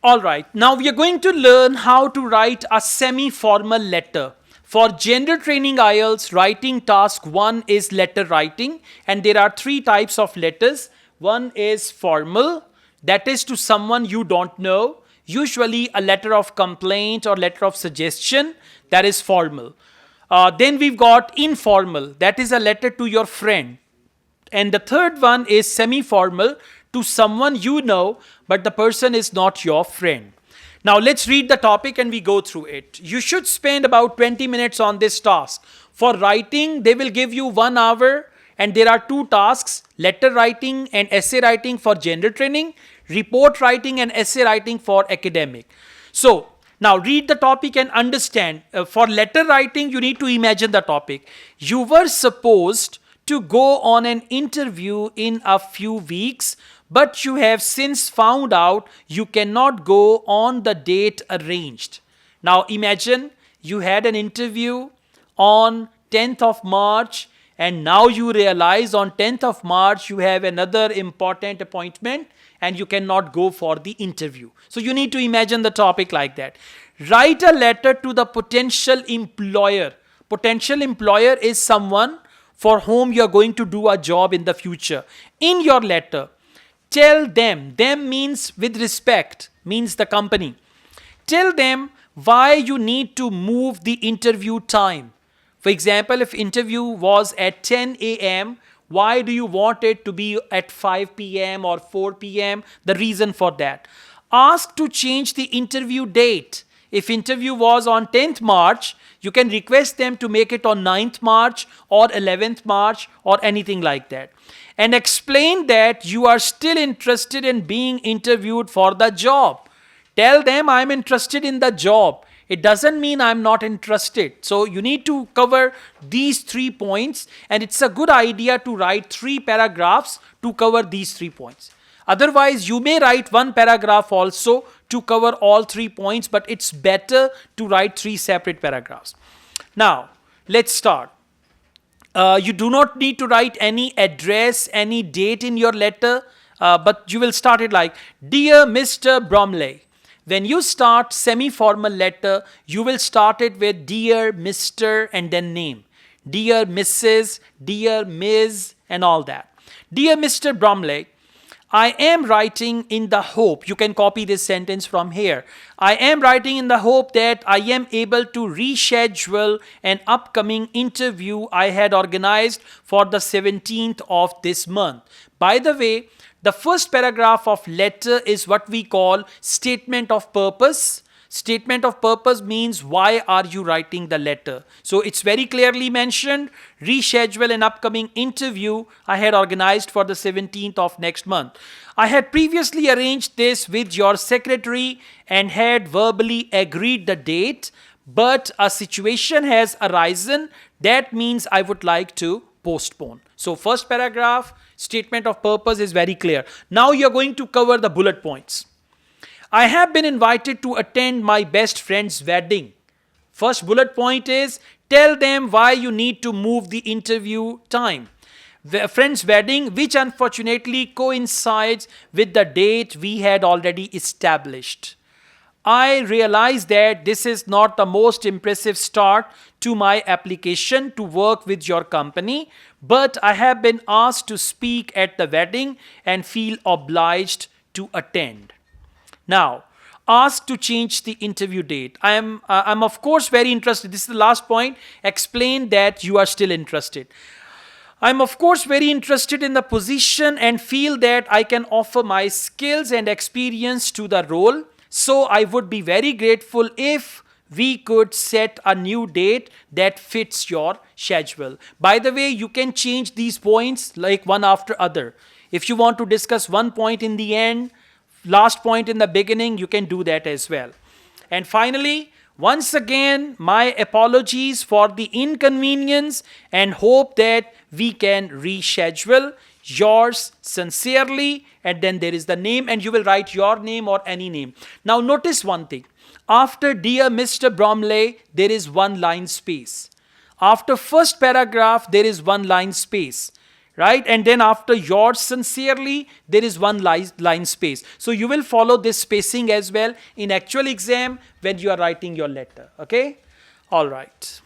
All right, now we are going to learn how to write a semi-formal letter. For general training IELTS, writing task 1 is letter writing, and there are three types of letters. One is formal, that is to someone you don't know, usually a letter of complaint or letter of suggestion, that is formal. Then we've got informal, that is a letter to your friend. And the third one is semi formal, to someone you know, but the person is not your friend. Now let's read the topic and we go through it. You should spend about 20 minutes on this task. For writing, they will give you 1 hour, and there are two tasks: letter writing and essay writing for general training, report writing and essay writing for academic. So now read the topic and understand. For letter writing, you need to imagine the topic. You were supposed to go on an interview in a few weeks, but you have since found out you cannot go on the date arranged. Now imagine you had an interview on 10th of March, and now you realize on 10th of March you have another important appointment and you cannot go for the interview. So you need to imagine the topic like that. Write a letter to the potential employer. Potential employer is someone for whom you are going to do a job in the future. In your letter, tell them means with respect, means the company. Tell them why you need to move the interview time. For example, if interview was at 10 a.m., why do you want it to be at 5 p.m. or 4 p.m.? The reason for that. Ask to change the interview date. If interview was on 10th March, you can request them to make it on 9th March or 11th March or anything like that. And explain that you are still interested in being interviewed for the job. Tell them I'm interested in the job. It doesn't mean I'm not interested. So you need to cover these 3 points, and it's a good idea to write 3 paragraphs to cover these 3 points. Otherwise, you may write 1 paragraph also to cover all 3 points, but it's better to write 3 separate paragraphs. Now, let's start. You do not need to write any address, any date in your letter, but you will start it like, Dear Mr. Bromley. When you start semi-formal letter, you will start it with Dear Mr. and then name. Dear Mrs., Dear Ms. and all that. Dear Mr. Bromley, I am writing in the hope, you can copy this sentence from here. I am writing in the hope that I am able to reschedule an upcoming interview I had organized for the 17th of this month. By the way, the first paragraph of letter is what we call statement of purpose. Statement of purpose means why are you writing the letter. So it's very clearly mentioned, reschedule an upcoming interview I had organized for the 17th of next month. I had previously arranged this with your secretary and had verbally agreed the date, but a situation has arisen that means I would like to postpone. So first paragraph, statement of purpose is very clear. Now you're going to cover the bullet points. I have been invited to attend my best friend's wedding. First bullet point is tell them why you need to move the interview time. The friend's wedding, which unfortunately coincides with the date we had already established. I realize that this is not the most impressive start to my application to work with your company, but I have been asked to speak at the wedding and feel obliged to attend. Now, ask to change the interview date. I'm of course very interested. This is the last point. Explain that you are still interested. I'm of course very interested in the position and feel that I can offer my skills and experience to the role. So I would be very grateful if we could set a new date that fits your schedule. By the way, you can change these points like one after other. If you want to discuss one point in the end, last point in the beginning, you can do that as well. And finally, once again, my apologies for the inconvenience and hope that we can reschedule. Yours sincerely, and then there is the name, and you will write your name or any name. Now notice one thing. After Dear Mr. Bromley, there is 1 line space. After first paragraph, there is 1 line space. right? And then after yours sincerely, there is one line space. So you will follow this spacing as well in actual exam when you are writing your letter. Okay? All right.